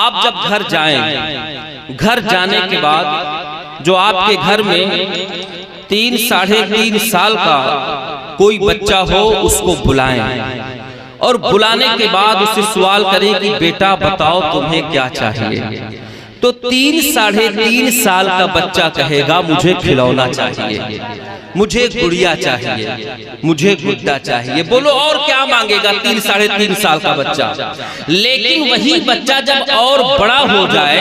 आप जब घर जाएं, घर जाने के बाद जो आपके घर में 3 साढ़े 3 साल का कोई बच्चा हो उसको बुलाएं और बुलाने के बाद उससे सवाल करें कि बेटा बताओ तुम्हें क्या चाहिए। तो 3 साढ़े 3 साल का बच्चा कहेगा मुझे खिलौना चाहिए, मुझे गुड़िया चाहिए, मुझे गुड्डा चाहिए। बोलो और क्या मांगेगा 3 साढ़े 3 साल का बच्चा। लेकिन वही बच्चा जब और बड़ा हो जाए,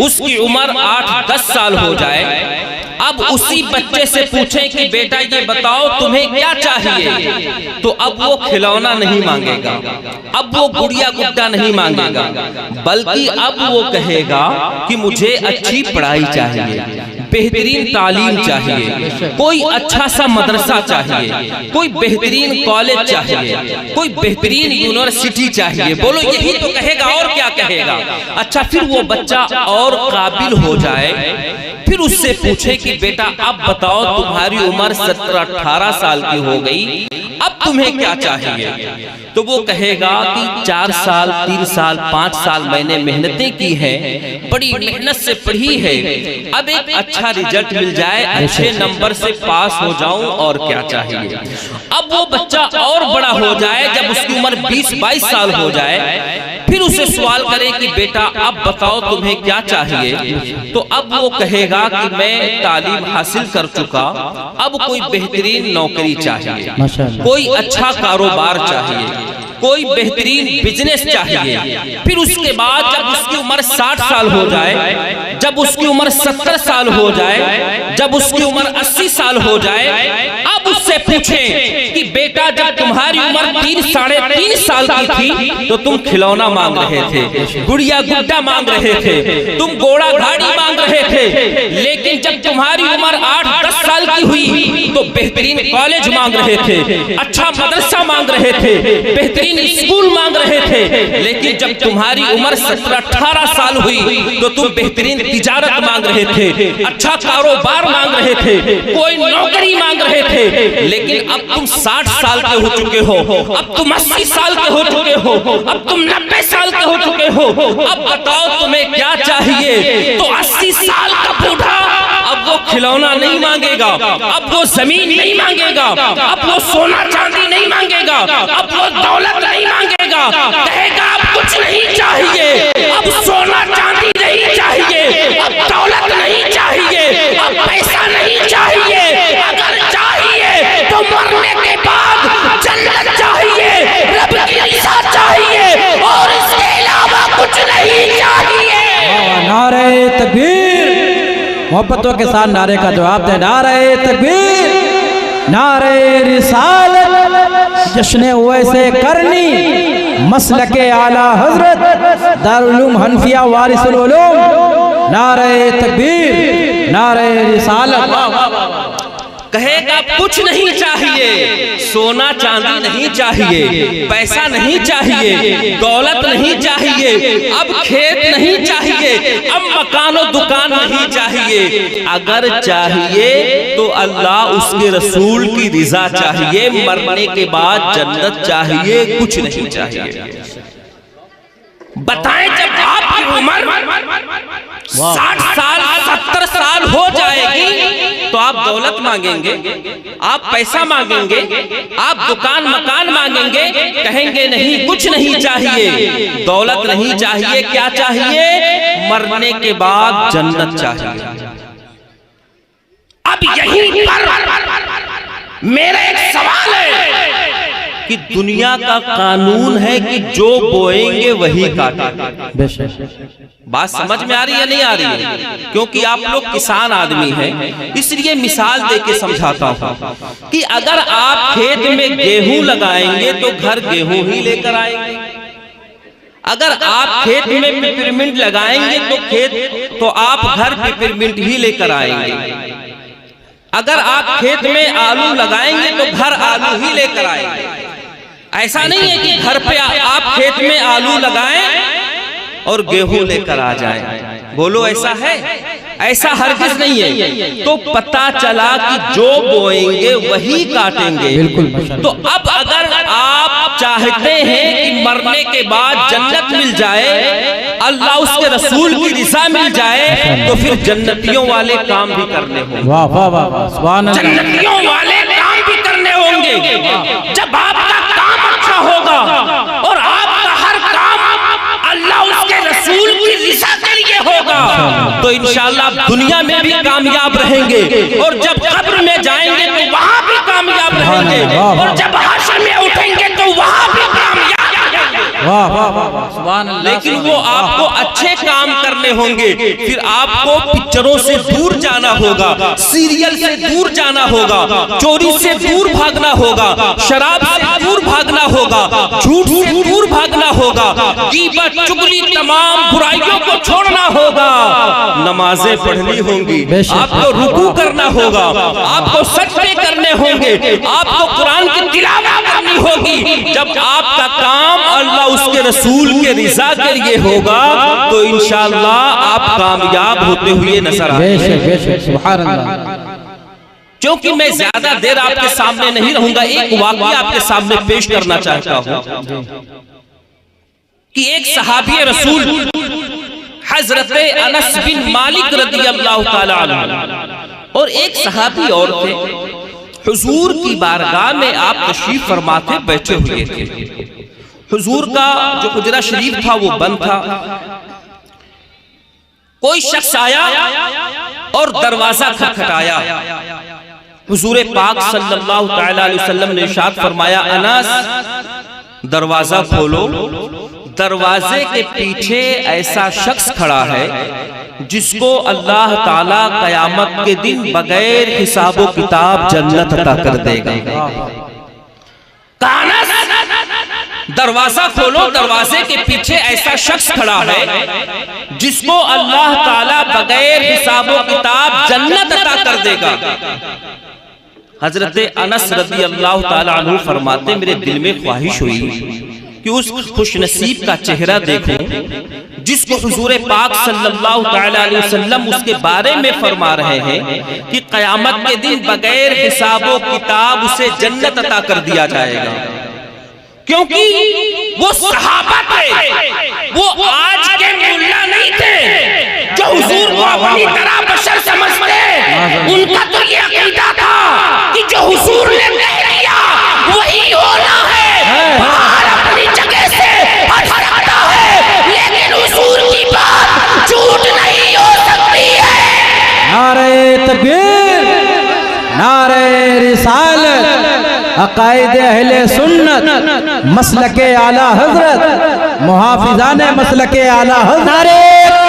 उसकी उम्र 8-10 साल हो जाए, अब उसी बच्चे से पूछें कि बेटा ये बताओ तुम्हें क्या चाहिए, तो अब वो खिलौना नहीं मांगेगा, अब वो गुड़िया गुड्डा नहीं मांगेगा, बल्कि अब वो कहेगा कि मुझे अच्छी पढ़ाई चाहिए, बेहतरीन तालीम चाहिए, कोई अच्छा सा मदरसा चाहिए, कोई बेहतरीन कॉलेज चाहिए, कोई बेहतरीन यूनिवर्सिटी चाहिए। बोलो यही तो कहेगा और क्या कहेगा। अच्छा, फिर वो बच्चा और काबिल हो जाए, फिर उससे पूछे कि बेटा अब बताओ तुम्हारी उम्र 17-18 साल की हो गई, अब तुम्हें क्या चाहिए। तो वो कहेगा कि 4 साल 3 साल 5 साल मैंने मेहनतें की हैं, बड़ी मेहनत से पढ़ी है, अब एक अच्छा रिजल्ट मिल जाए, अच्छे नंबर से पास हो जाऊं, और क्या चाहिए। अब वो बच्चा और बड़ा हो जाए, जब उसकी उम्र 20-22 साल हो जाए, फिर उसे सवाल करें कि बेटा अब बताओ तुम्हें क्या चाहिए। तो अब वो कहेगा कि मैं तालीम हासिल कर चुका, अब कोई बेहतरीन नौकरी चाहिए, कोई अच्छा कारोबार चाहिए, कोई बेहतरीन बिजनेस चाहिए। फिर उसके बाद जब उसकी उम्र 60 साल हो जाए, जब उसकी उम्र 70 साल हो जाए, जब उसकी उम्र 80 साल हो जाए, अब उससे पूछें कि बेटा जब तुम्हारी उम्र 3 साढ़े 3 साल की थी तो तुम खिलौना मांग रहे थे, गुड़िया गुड्डा मांग रहे थे, तुम घोड़ा गाड़ी मांग रहे थे, लेकिन जब तुम्हारी उम्र 8-10 साल की हुई तो बेहतरीन कॉलेज मांग रहे थे, अच्छा मदरसा मांग रहे थे, बेहतरीन स्कूल मांग रहे थे। लेकिन जब तुम्हारी उम्र 17-18 साल हुई तो तुम बेहतरीन तिजारत मांग रहे थे, अच्छा कारोबार मांग रहे थे, कोई नौकरी मांग रहे थे। लेकिन अब तुम 60 साल के हो चुके हो, अब तुम 80 साल के हो चुके हो, अब तुम 90 साल के हो चुके हो, अब बताओ तुम्हें क्या चाहिए। तो 80 साल का बूढ़ा अब वो खिलौना नहीं मांगेगा, अब वो जमीन नहीं मांगेगा, अब वो सोना चांदी नहीं मांगेगा, अब वो दौलत नहीं मांगेगा, कहेगा अब कुछ नहीं चाहिए, अब सोना चांदी नहीं चाहिए, अब दौलत नहीं चाहिए, अब पैसा नहीं चाहिए, अगर चाहिए तो मरने के बाद जन्नत चाहिए, रब की रज़ा चाहिए, और इसके अलावा कुछ नहीं चाहिए। नारे तकबीर, मोहब्बतों के साथ नारे का जवाब दे। नारे तकबीर, नारे रिसालत, जश्न वैसे करनी, मसलके आला हजरत दारुल उलूम हनफिया वारिसुल उलूम। नारे तकबीर, नारे रिसालत। कहेगा कुछ नहीं चाहिए, सोना चांदी नहीं चाहिए, पैसा नहीं चाहिए, दौलत नहीं चाहिए, अब खेत नहीं चाहिए, अब मकानो दुकान नहीं चाहिए। अगर चाहिए तो अल्लाह उसके रसूल की रिजा चाहिए, मरने के बाद जन्नत चाहिए, कुछ नहीं चाहिए। बताएं जब आपकी उम्र 60 साल 70 साल हो जाएगी तो आप दौलत मांगेंगे, आप पैसा मांगेंगे, आप दुकान मकान मांगेंगे, कहेंगे नहीं कुछ नहीं चाहिए, दौलत नहीं चाहिए, क्या चाहिए, मरने के बाद जन्नत चाहिए। अब यहीं पर मेरा एक सवाल है कि दुनिया का कानून है कि जो बोएंगे वही काटेंगे। बात समझ में आ रही है नहीं आ रही है? क्योंकि आप लोग किसान आदमी हैं, इसलिए मिसाल देके समझाता हूँ कि अगर आप खेत में गेहूं लगाएंगे तो घर गेहूं ही लेकर आएंगे, अगर आप खेत में पिपरमिंट लगाएंगे तो आप घर पिपरमिंट ही लेकर आएंगे, अगर आप खेत में आलू लगाएंगे तो घर आलू ही लेकर आएंगे। ऐसा नहीं है कि घर पे आप खेत में आलू लगाएं और गेहूं लेकर आ जाएं। बोलो ऐसा है? ऐसा हरगिज नहीं है। तो पता चला कि जो बोएंगे वही काटेंगे। बिल्कुल। तो अब अगर आप चाहते हैं कि मरने के बाद जन्नत मिल जाए, अल्लाह उसके रसूल की रिजा मिल जाए तो फिर जन्नतियों वाले काम भी करने होंगे। वाह वाह वाह वाह, सुभान अल्लाह। जन्नतियों वाले काम भी करने होंगे। जब आपका काम अच्छा होगा और आपका हर काम अल्लाह उसके रसूल की रिजा के लिए होगा तो इंशाअल्लाह दुनिया में भी कामयाब रहेंगे और जब कब्र में जाएंगे तो वहां भी कामयाब रहेंगे और जब हश्र में उठेंगे तो वहां भी कामयाब। वाह वाह वाह, सुभान अल्लाह। लेकिन वो आपको अच्छे काम करने होंगे। फिर आपको पिक्चरों से दूर जाना होगा, सीरियल से दूर जाना होगा, चोरी से दूर भागना होगा, शराब से दूर भागना होगा, झूठ से दूर भागना होगा, गीबत चुगली तमाम बुराइयों को छोड़ना होगा, नमाजें पढ़नी होंगी, आपको रुकू करना होगा, आपको सजदे करने होंगे, आपको कुरान की तिलावत करनी होगी। जब आपका काम अल्लाह उसके रसूल के रिजा के लिए होगा तो इंशाअल्लाह आप कामयाब होते हुए नजर आएंगे। बेशक सुभान अल्लाह। क्योंकि मैं ज्यादा देर आपके सामने नहीं रहूंगा, एक वाकया आपके सामने पेश करना चाहता हूं कि एक सहाबी रसूल हजरत अनस बिन मालिक रदियल्लाहु ताला अन्हु और एक सहाबी और थे, हुजूर की बारगाह में आप तशरीफ फरमाते बैठे हुए थे। हुजूर का जो हुजरा शरीफ था वो बंद था। कोई शख्स आया और दरवाजा खटखटाया। हुजूर पाक सल्लल्लाहु तआला अलैहि वसल्लम ने इरशाद फरमाया, अनस दरवाजा खोलो। दरवाजे के पीछे ऐसा शख्स खड़ा है जिसको अल्लाह ताला कयामत के दिन बगैर हिसाबो किताब जन्नत अता कर देगा। दरवाजा खोलो, दरवाजे के पीछे ऐसा शख्स खड़ा है जिसको अल्लाह ताला बगैर हिसाबो किताब जन्नत अता कर देगा। हजरत अनस रज़ी अल्लाह ताला अन्हु फरमाते, मेरे दिल में ख्वाहिश हुई कि उस खुशनसीब का चेहरा देखूं जिसको हुजूर पाक सल्लल्लाहु तआला अलैहि वसल्लम उसके बारे में फरमा रहे हैं कि कयामत के दिन बगैर हिसाबो किताब उसे जन्नत अता कर दिया जाएगा। क्योंकि वो सहाबा थे, वो आज के मुल्ला नहीं थे जो हुजूर को अपनी तरह बशर समझते। उनका तो ये अकीदा था कि जो हुजूर ने कह दिया वही होना है। बाहर अपनी जगह से हट सकता है लेकिन हुजूर की बात झूठ नहीं हो सकती है। नारे तकबीर, नारे रिसालत, अकायदे अहले सुन्नत, मसलके आला हजरत, मुहाफिजाने मसलके आला हजरत। नारे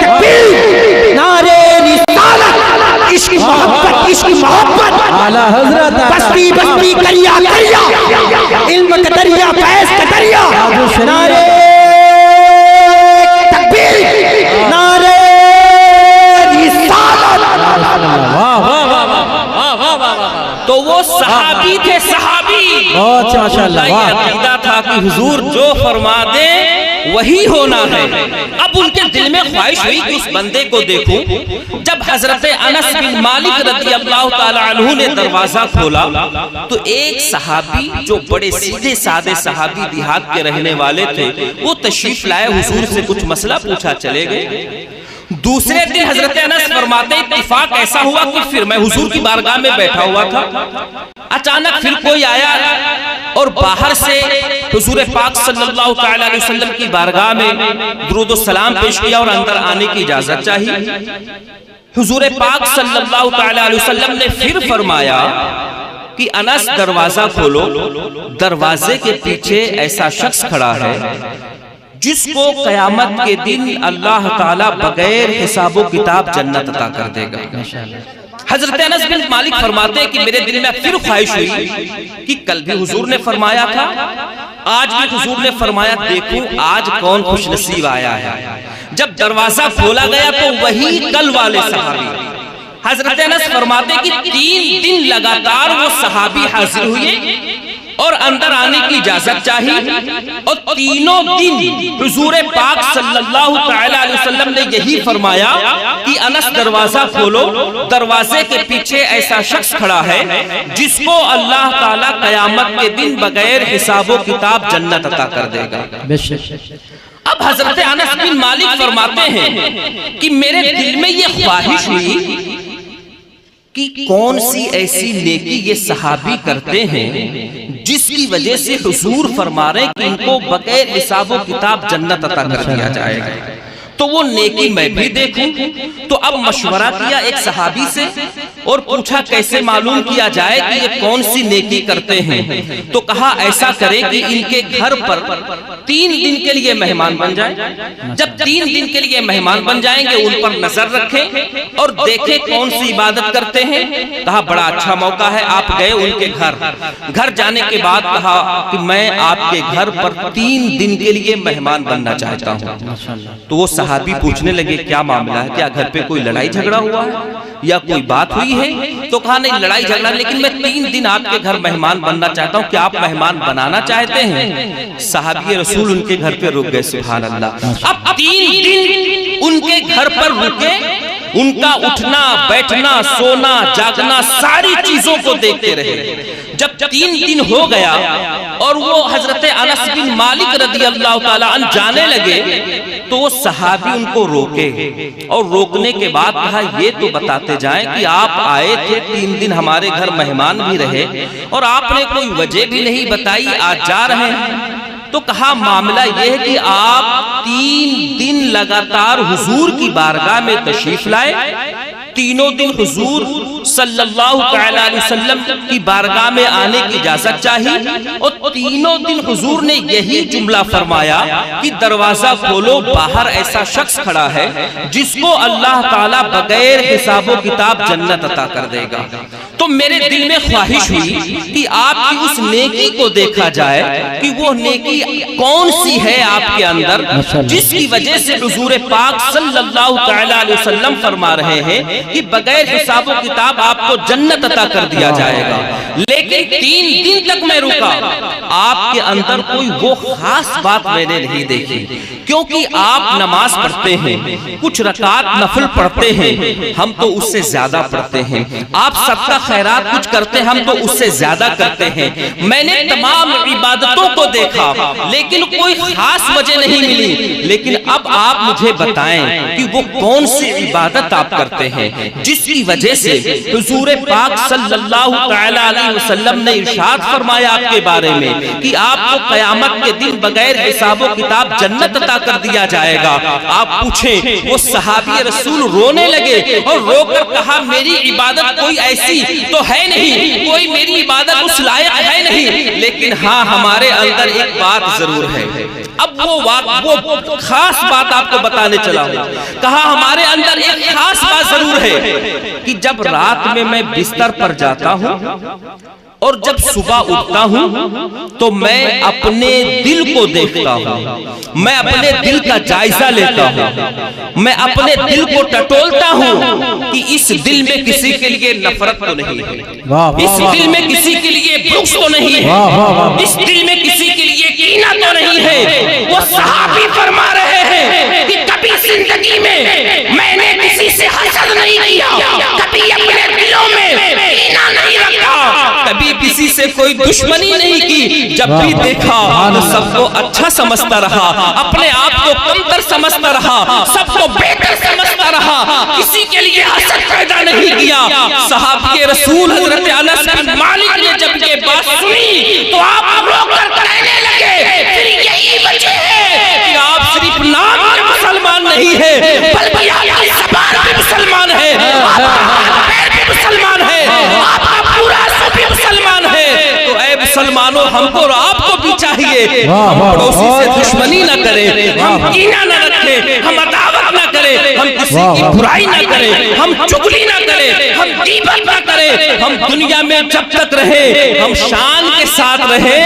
तकबीर, नारे रिसालत, इश्क मोहब्बत, इश्क मोहब्बत, आला हजरत, बस्ती बस्ती करिया करिया, इल्म का दरिया, फैज़ का दरिया। नारे तकबीर, नारे रिसालत। वाह वाह वाह वाह वाह वाह। तो वो सहाबी थे, सहाबी। बहुत माशाअल्लाह। अकीदा था कि हुजूर जो फरमा दे वही होना है। अब उनके दिल में ख्वाहिश हुई कि उस बंदे को देखूं। जब हजरत अनस बिन मालिक रज़ियल्लाहु ताला अन्हु ने दरवाजा खोला तो एक सहाबी जो बड़े सीधे सादे सहाबी देहात के रहने वाले थे वो तशरीफ लाए, हुजूर से कुछ मसला पूछा, चले गए। दूसरे दिन हजरत अनस फरमाते, इत्तिफाक ऐसा हुआ कि फिर मैं हुजूर की बारगाह में बैठा हुआ था, अचानक फिर कोई आया और बाहर से हुजूर पाक सल्लल्लाहु तआला अलैहि वसल्लम की बारगाह में दुरूद और सलाम पेश किया और अंदर आने की इजाजत चाहिए। हुजूर पाक सल्लल्लाहु तआला अलैहि वसल्लम ने फिर फरमाया कि अनस दरवाजा खोलो। दरवाजे के पीछे ऐसा शख्स खड़ा है जिसको कयामत के दिन अल्लाह ताला बगैर हिसाबो किताब जन्नत अता कर देगा। हजरत अनस बिन मालिक फरमाते कि मेरे दिल में फिर ख्वाहिश हुई कि कल भी हुजूर ने फरमाया था, आज भी हुजूर ने फरमाया, देखूं आज कौन खुशनसीब आया है। जब दरवाजा खोला गया तो वही कल वाले सहाबी। हजरत अनस फरमाते कि 3 दिन लगातार वो सहाबी हाजिर हुए और अंदर आने की इजाजत चाहिए और तीनों दिन हुजूर पाक सल्लल्लाहु तआला अलैहि वसल्लम ने यही फरमाया कि अनस दरवाजा खोलो। दरवाजे के पीछे ऐसा शख्स खड़ा है जिसको अल्लाह ताला कयामत के दिन बगैर हिसाबो किताब जन्नत अता कर देगा। बेशक। अब अब हजरत अनस बिन मालिक फरमाते हैं कि मेरे दिल में ये ख्वाहिश हुई कि कौन सी ऐसी नेकी ये सहाबी करते हैं जिसकी वजह से हुजूर फरमा रहे कि इनको बगैर हिसाब किताब जन्नत अता कर दिया जाएगा। तो वो नेकी मैं भी देखूं। तो अब मशवरा किया एक सहाबी से और पूछा कैसे मालूम किया जाए कि ये कौन सी नेकी करते हैं। तो कहा ऐसा करें कि इनके घर पर 3 दिन के लिए मेहमान बन जाए। जब 3 दिन के लिए मेहमान बन जाएंगे उन पर नजर रखें और देखें कौन सी इबादत करते हैं। कहा बड़ा अच्छा मौका है। आप गए उनके घर जाने के बाद कहा कि मैं आपके घर पर 3 दिन के लिए मेहमान बनना चाहता हूँ। तो वो सहाबी पूछने लगे क्या मामला है, क्या घर पे कोई लड़ाई झगड़ा हुआ है या कोई बात हुई है। तो कहा नहीं लड़ाई झगड़ा, लेकिन मैं 3 दिन आपके घर मेहमान बनना चाहता हूँ, क्या आप मेहमान बनाना चाहते हैं। सहाबी रसूल उनके घर पे रुक गए। सुभान अल्लाह। अब 3 दिन उनके घर पर रुके, उनका उठना बैठना सोना जागना सारी चीजों को देखते रहे। जब 3 दिन हो गया और वो हजरत अनस बिन मालिक रज़ी अल्लाह ताला अन्हु जाने लगे तो वो सहाबी उनको रोके और रोकने के बाद कहा ये तो बताते जाएं कि आप आए थे 3 दिन हमारे घर मेहमान भी रहे और आपने कोई वजह भी नहीं बताई, आज जा रहे हैं। तो कहा मामला यह है कि आप 3 दिन लगातार हुजूर की बारगाह में तशरीफ लाए। तीनों दिन हुजूर सल्लल्लाहु अलैहि वसल्लम की बारगाह में आने की इजाजत चाहिए और तीनों दिन हुजूर ने यही जुमला फरमाया कि दरवाजा खोलो, बाहर ऐसा शख्स खड़ा है जिसको अल्लाह ताला बगैर हिसाबो किताब जन्नत अता कर देगा। तो मेरे दिल में ख्वाहिश हुई कि आपकी उस नेकी को देखा जाए कि वो नेकी कौन सी है आपके अंदर जिसकी वजह से हुजूर पाक सल्लल्लाहु अलैहि वसल्लम फरमा रहे हैं कि बगैर हिसाबो किताब आपको जन्नत अता कर दिया जाएगा। लेकिन 3 दिन तक मैं रुका, आपके अंदर कोई वो खास बात मैंने नहीं देखी, क्योंकि आप नमाज पढ़ते हैं, कुछ रकात नफल पढ़ते हैं, हम तो उससे ज्यादा पढ़ते हैं। आप सबका खैरात कुछ करते हैं, हम तो उससे ज्यादा करते हैं। मैंने तमाम इबादतों को देखा लेकिन कोई खास वजह नहीं मिली। लेकिन अब आप मुझे बताएं कि वो कौन सी इबादत आप करते हैं जिसकी वजह से हुजूर पाक सल्लल्लाहु अलैहि वसल्लम ने इरशाद फरमाया आपके बारे में कि आपको क़यामत के दिन बगैर हिसाबो किताब जन्नत अता कर दिया जाएगा। आप पूछें, वो सहाबी रसूल रोने लगे और रोकर कहा मेरी इबादत कोई ऐसी तो है नहीं, कोई मेरी इबादत उस लायक है नहीं, लेकिन हाँ हमारे अंदर एक बात जरूर है। अब वो खास बात आपको बताने चला हूं। कहा हमारे अंदर एक खास बात जरूर है कि जब रात में मैं बिस्तर पर जाता हूं और जब सुबह उठता हूं तो मैं अपने दिल को देखता हूं, मैं अपने दिल का जायजा लेता हूं, मैं अपने दिल को टटोलता हूं कि इस दिल में किसी के लिए नफरत तो नहीं है, इस दिल में किसी के लिए बुग़्ज़ तो नहीं है, इस दिल में किसी के लिए कीना तो नहीं है। वो सहाबी फरमा रहे हैं कि कभी जिंदगी में मैंने किसी से हसद नहीं किया, कभी अपने दिलों में कीना नहीं रखा, कभी किसी से कोई दुश्मनी नहीं की। जब भी देखा तो सबको अच्छा समझता रहा, अपने आप को कमतर समझता रहा, सबको बेहतर समझता रहा, किसी के लिए हसद पैदा नहीं किया। सहाबी रसूल हजरत अनस बिन मालिक ने जब ये बात सुनी तो आप रोकर कहने लगे फिर यही वजह है कि आप सिर्फ नाम के मुसलमान नहीं है बल्कि आपकी ज़बान भी मुसलमान है, आपका पैर भी मुसलमान है, आपका पूरा रूह भी मुसलमान है। तो ऐ मुसलमानों, हमको और आपको भी चाहिए पड़ोसी से दुश्मनी न करें, हम कीना न रखें, हम अदावत न करें, हम किसी की बुराई न करें, हम चुगली न करें, हम गीबत न करें। हम दुनिया में जब तक रहे हम शान के साथ रहे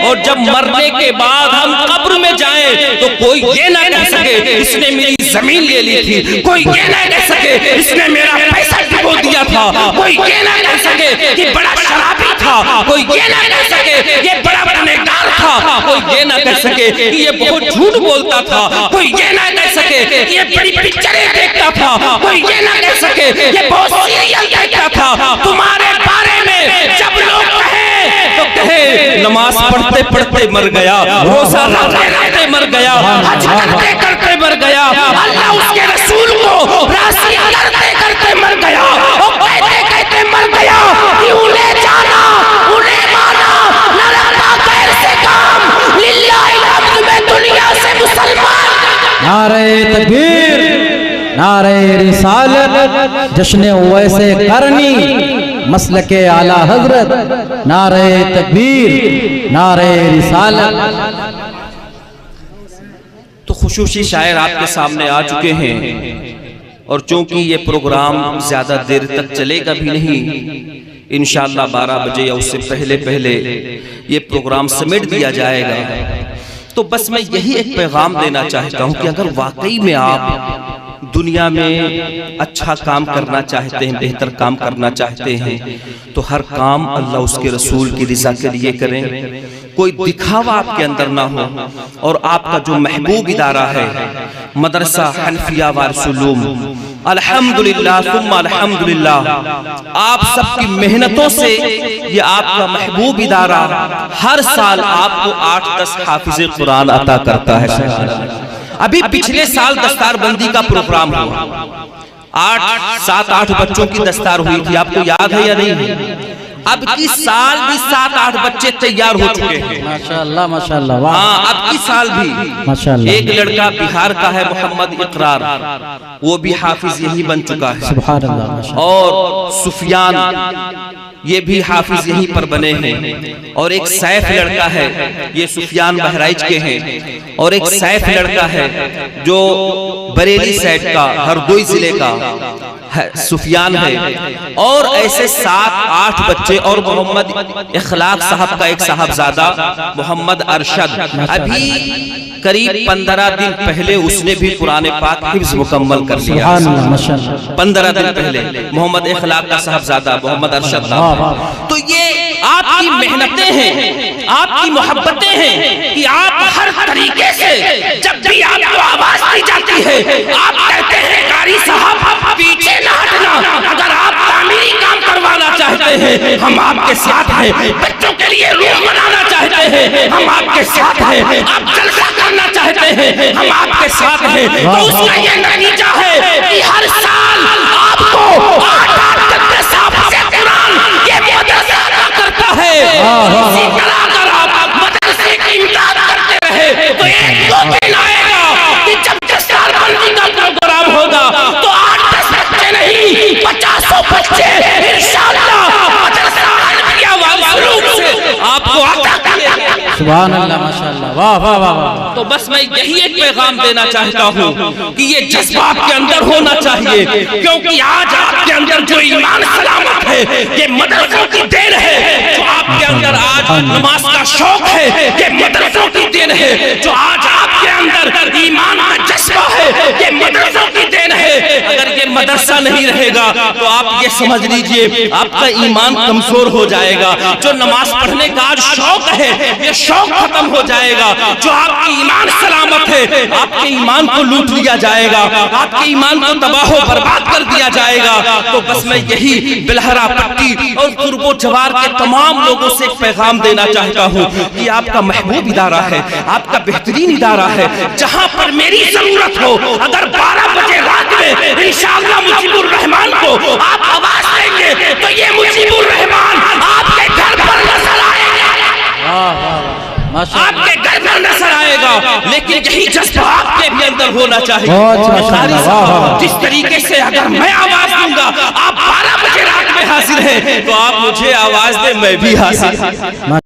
और जब मरने के बाद हम कब्र में जाएं तो कोई ये ना कह सके इसने मेरी जमीन ले ली थी, कोई ये ना कह सके इसने मेरा पैसा डुबो दिया था, कोई ये ना कह सके कि बड़ा शराबी था, कोई ये ना कह सके ये बड़ा गुनहगार था, कोई ये ना कह सके कि ये बहुत झूठ बोलता था, कोई ये ना कह सके कि ये बड़ी पिक्चरें देखता था, कोई ये ना कह सके ये बहुत सीरियल देखता था। तुम्हारे बारे में जब लोग कहें तो कहे नमाज पढ़ते पढ़ते मर गया, रोजा रखते रखते मर गया, हज करते करते मर गया, अल्लाह उसके रसूल को राजी करते करते मर गया, और कहते कहते मर गया कि उन्हें जाना उन्हें माना, न रखा गैर से काम, लिल्लाहिल हम्द में दुनिया से मुसलमान। नारे तकबीर, नारे रिसालत, जश्न वैसे करनी, मसलके आला हजरत, नारे तकबीर, नारे रिसालत। तो खुशूसी शायर आपके सामने आ चुके हैं, और चूंकि ये प्रोग्राम ज्यादा देर तक चलेगा भी नहीं, इंशाअल्लाह 12 बजे या उससे पहले पहले ये प्रोग्राम समेट दिया जाएगा। तो बस मैं यही एक पैगाम देना चाहता हूँ कि अगर वाकई में आप दुनिया में अच्छा काम करना चाहते हैं, बेहतर काम करना चाहते हैं, तो हर काम अल्लाह उसके रसूल की रिज़ा के लिए करें। कोई दिखावा आपके अंदर ना हो, और आपका जो महबूब इदारा है मदरसा हनफिया वारसुलूम, अल्हम्दुलिल्लाह सुम्मा अल्हम्दुलिल्लाह, आप सबकी मेहनतों से ये आपका महबूब इदारा हर साल आपको 8-10 हाफिज़े कुरान अता करता है। अभी पिछले साल दस्तारबंदी का प्रोग्राम हुआ, 7-8 बच्चों की दस्तार हुई थी, आपको याद है या नहीं? अब की साल भी 7-8 बच्चे तैयार हो चुके हैं, माशाअल्लाह माशाअल्लाह। हाँ, अब की साल भी माशाअल्लाह। एक लड़का बिहार का है मोहम्मद इकरार, वो भी हाफिज यही बन चुका है, सुभान अल्लाह माशाअल्लाह। और सुफियान ये भी हाफिज यहीं पर बने हैं, और एक सैफ लड़का है, ये सुफियान बहराइच के हैं, और एक सैफ लड़का है जो बरेली साइड का हरदोई जिले का सुफियान है, और ऐसे 7-8 बच्चे, और मोहम्मद इखलाक साहब का एक साहबजादा मोहम्मद अरशद, अभी करीब 15 दिन पहले उसने भी कुरान पाक हिफ्ज मुकम्मल कर लिया, 15 दिन पहले मोहम्मद इखलाक का साहबजादा मोहम्मद अरशद। तो ये आपकी मेहनतें हैं, आपकी मोहब्बतें हैं कि आप हर तरीके से जब भी आपको आवाज दी जाती है आप कहते हैं कारी साहब पीछे न हटना, अगर आप तामीरी काम करवाना चाहते हैं हम आपके साथ हैं, बच्चों के लिए रूम बनाना चाहते हैं हम आपके साथ हैं, आप जलसा करना चाहते हैं हम आपके साथ हैं। तो उसका ये नतीजा है कि हर साल आपको 8-10 हाफिज़े कुरान ये मदरसा अता करता है। इसी तरह अगर आप मदरसे की इमदाद करते रहे तो एक दो दिन आएगा कि जब दस्तारबंदी का प्रोग्राम होगा तो 8-10 बच्चे नहीं 50 बच्चे इंशाअल्लाह मदरसा हनफिया वारसुलूम से आपको अता करेंगे। सुभान अल्लाह माशाअल्लाह, वाह वाह वाह। तो बस मैं यही एक पैगाम देना चाहता हूँ कि ये जज्बा आपके अंदर होना चाहिए, क्योंकि आज आपके अंदर जो ईमान सलामत है ये मदरसों की देन है, जो आपके अंदर आज नमाज का शौक है ये मदरसों की देन है, जो आज आपके अंदर ईमान का जज्बा है ये मदरसों की देन है। अगर ये मदरसा नहीं रहेगा तो आप ये समझ लीजिए आपका ईमान कमजोर हो जाएगा, जो नमाज पढ़ने का आज शौक है ये शौक खत्म हो जाएगा, जो आपकी ईमान सलामत है आपके ईमान को लूट लिया जाएगा, आपके ईमान को तबाह बर्बाद कर दिया जाएगा। तो बस मैं यही बिलहरा पट्टी और कुर्बो जवार के तमाम लोगों से एक पैगाम देना चाहता हूँ कि आपका महबूब इदारा है, आपका बेहतरीन इदारा है, जहाँ पर मेरी जरूरत हो अगर 12 बजे रात में इंशाअल्लाह मुजीबुर रहमान को आप आवाज देंगे तो ये मुजीबुर रहमान आपके घर पर नजर आएगा, आपके घर में नजर आएगा। लेकिन यही जज्बा आपके भी अंदर होना चाहिए। जिस तरीके से अगर मैं आवाज दूंगा आप 12 बजे रात में हाजिर हैं तो आप मुझे आवाज दें मैं भी हाजिर।